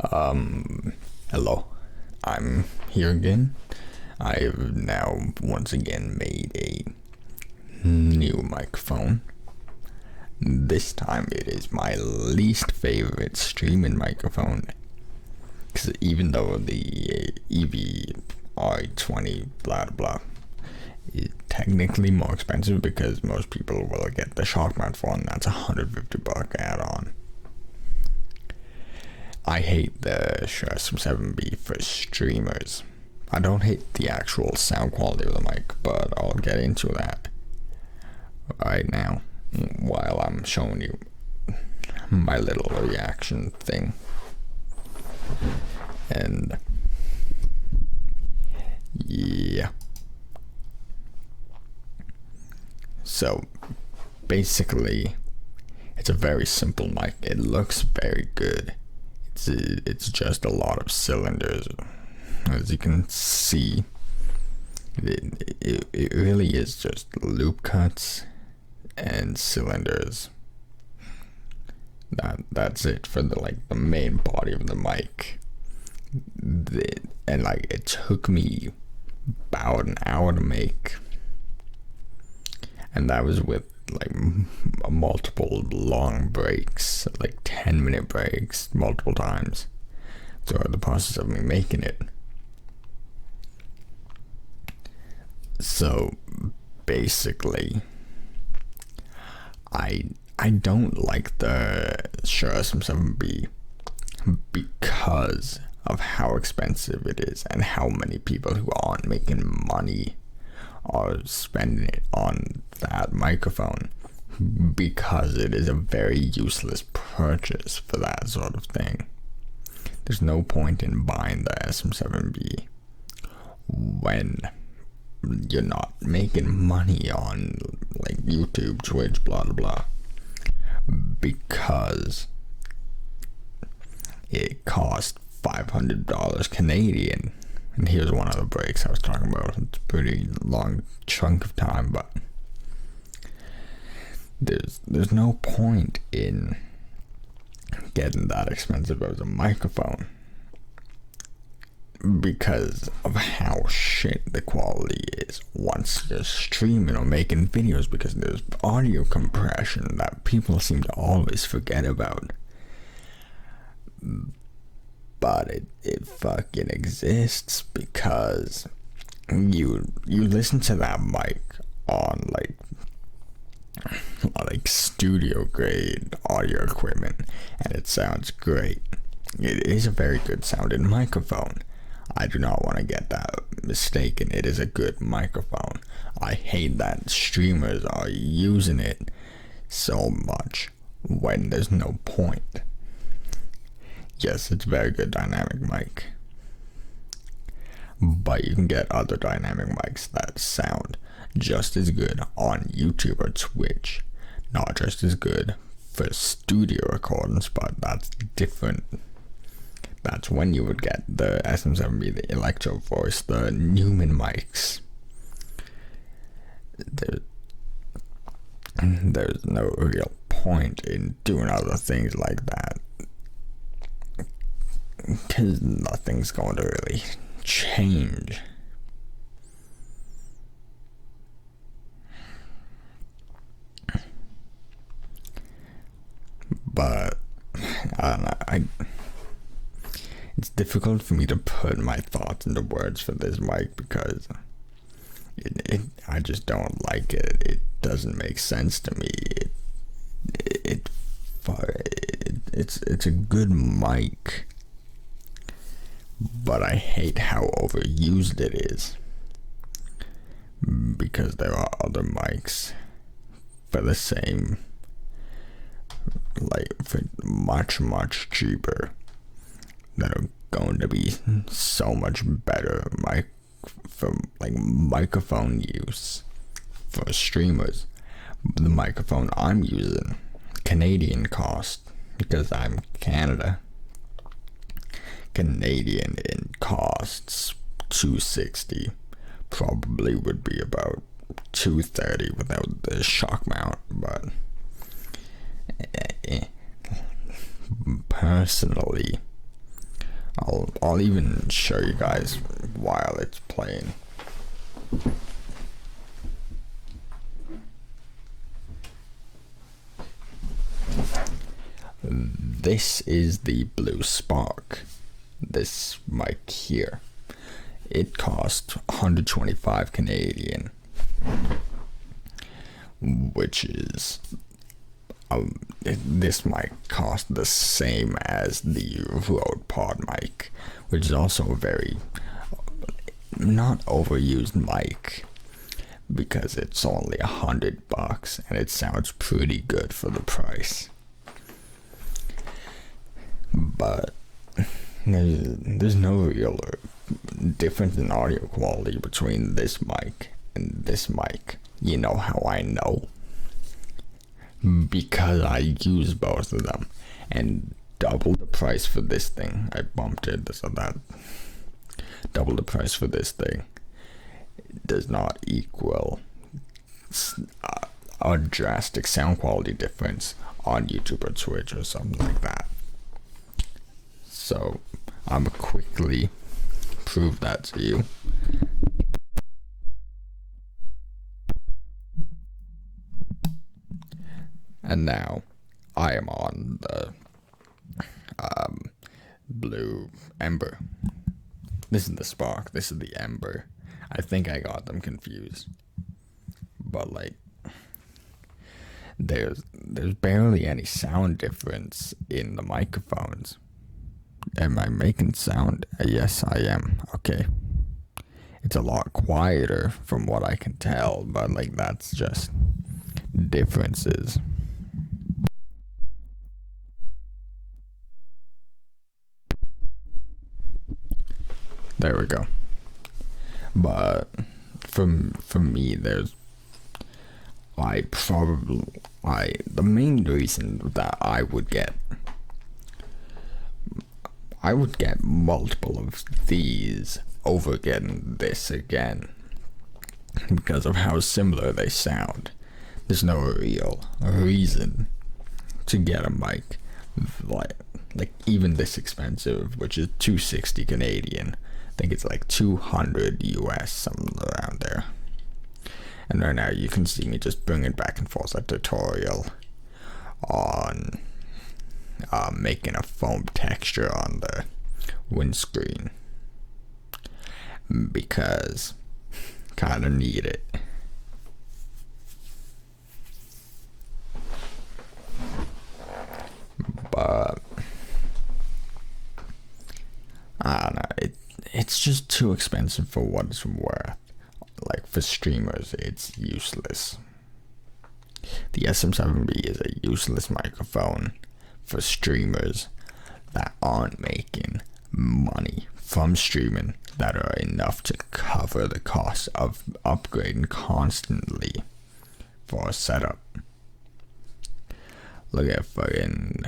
Hello, I'm here again. I've now once again made a new microphone. This time it is my least favorite streaming microphone, because even though the EV-i20 blah blah is technically more expensive because most people will get the shock mount one, that's $150 add-on. I hate the Shure SM7b for streamers. I don't hate the actual sound quality of the mic, but I'll get into that right now while I'm showing you my little reaction thing. And yeah, so basically it's a very simple mic. It looks very good. It's just a lot of cylinders, as you can see. It really is just loop cuts and cylinders. That's it for the main body of the mic. And it took me about an hour to make, and that was with multiple long breaks, 10-minute breaks multiple times throughout the process of me making it. So basically I don't like the Shure SM7b because of how expensive it is and how many people who aren't making money are spending it on that microphone, because it is a very useless purchase for that sort of thing. There's no point in buying the SM7b when you're not making money on YouTube, Twitch, blah blah blah, because it cost $500 Canadian. And here's one of the breaks I was talking about. It's a pretty long chunk of time, but there's no point in getting that expensive as a microphone because of how shit the quality is once you're streaming or making videos, because there's audio compression that people seem to always forget about. But it fucking exists, because you listen to that mic on studio grade audio equipment and it sounds great. It is a very good sounding microphone. I do not want to get that mistaken. It is a good microphone. I hate that streamers are using it so much when there's no point. Yes, it's a very good dynamic mic, but you can get other dynamic mics that sound just as good on YouTube or Twitch. Not just as good for studio recordings, but that's different. That's when you would get the SM7B, the Electro Voice, the Newman mics. There's no real point in doing other things like that, because nothing's going to really change. But I don't know, it's difficult for me to put my thoughts into words for this mic, because I just don't like it. It doesn't make sense to me. It's a good mic, but I hate how overused it is, because there are other mics for the same, for much cheaper, that are going to be so much better for microphone use for streamers. The microphone I'm using, Canadian cost, because I'm Canadian in costs $260, probably would be about $230 without the shock mount, but personally I'll even show you guys while it's playing. This is the Blue Spark. This mic here. It cost 125 Canadian, which is this mic cost the same as the Rode Pod mic, which is also a very not overused mic because it's only $100 and it sounds pretty good for the price. But there's no real difference in audio quality between this mic and this mic. You know how I know? Because I use both of them, and double the price for this thing. I bumped it so that double the price for this thing does not equal a drastic sound quality difference on YouTube or Twitch or something like that. So I'm gonna quickly prove that to you. And now I am on the Blue Ember. This is the Spark, this is the Ember. I think I got them confused. But like there's barely any sound difference in the microphones. Am I making sound? Yes, I am. Okay. It's a lot quieter from what I can tell, but like that's just differences. There we go. But for me, the main reason that I would get multiple of these over getting this again because of how similar they sound. There's no real reason to get a mic like even this expensive, which is 260 Canadian. I think it's like 200 US, something around there. And right now you can see me just bringing back and forth a tutorial on making a foam texture on the windscreen because kind of need it. But I don't know, it's just too expensive for what it's worth. Like for streamers, it's useless. The SM7b is a useless microphone for streamers that aren't making money from streaming that are enough to cover the cost of upgrading constantly for a setup. Look at fucking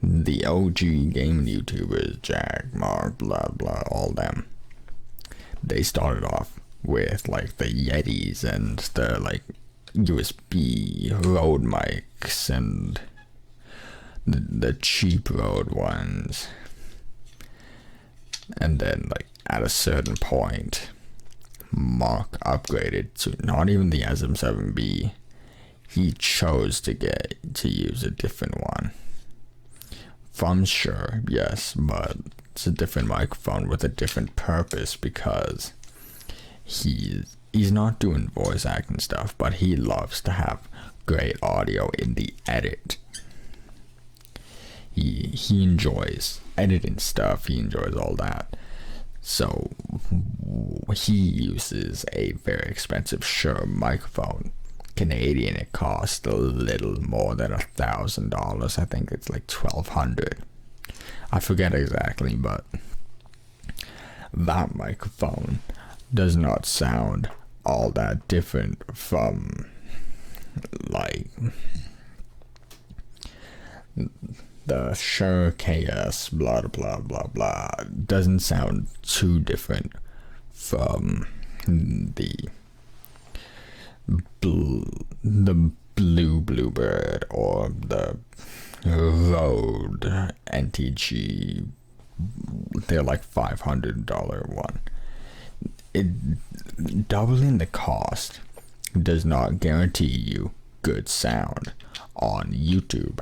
the OG gaming YouTubers, Jack, Mark, blah blah, all them. They started off with like the Yetis and the like USB Rode mics and the cheap Rode ones, and then like at a certain point Mark upgraded to not even the SM7b. He chose to use a different one from Shure, yes, but it's a different microphone with a different purpose because he's not doing voice acting stuff, but he loves to have great audio in the edit. He enjoys editing stuff, he enjoys all that. So he uses a very expensive Shure microphone. Canadian, it costs a little more than $1,000. I think it's like $1,200. I forget exactly, but that microphone does not sound all that different from like the Shure KS blah blah blah blah. Doesn't sound too different from the Blue Bluebird or the Rode NTG they're like $500 one. Doubling the cost does not guarantee you good sound on YouTube.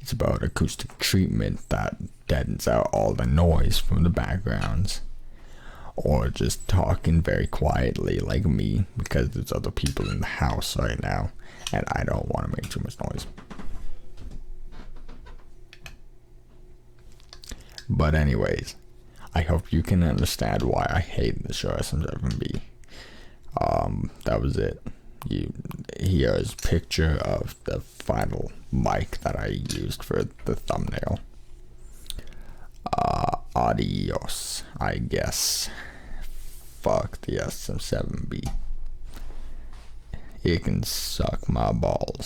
It's about acoustic treatment that deadens out all the noise from the backgrounds, or just talking very quietly like me, because there's other people in the house right now and I don't want to make too much noise. But anyways, I hope you can understand why I hate the Shure SM7b. That was it. Here's a picture of the final mic that I used for the thumbnail. Adios, I guess. Fuck the SM7b. It can suck my balls.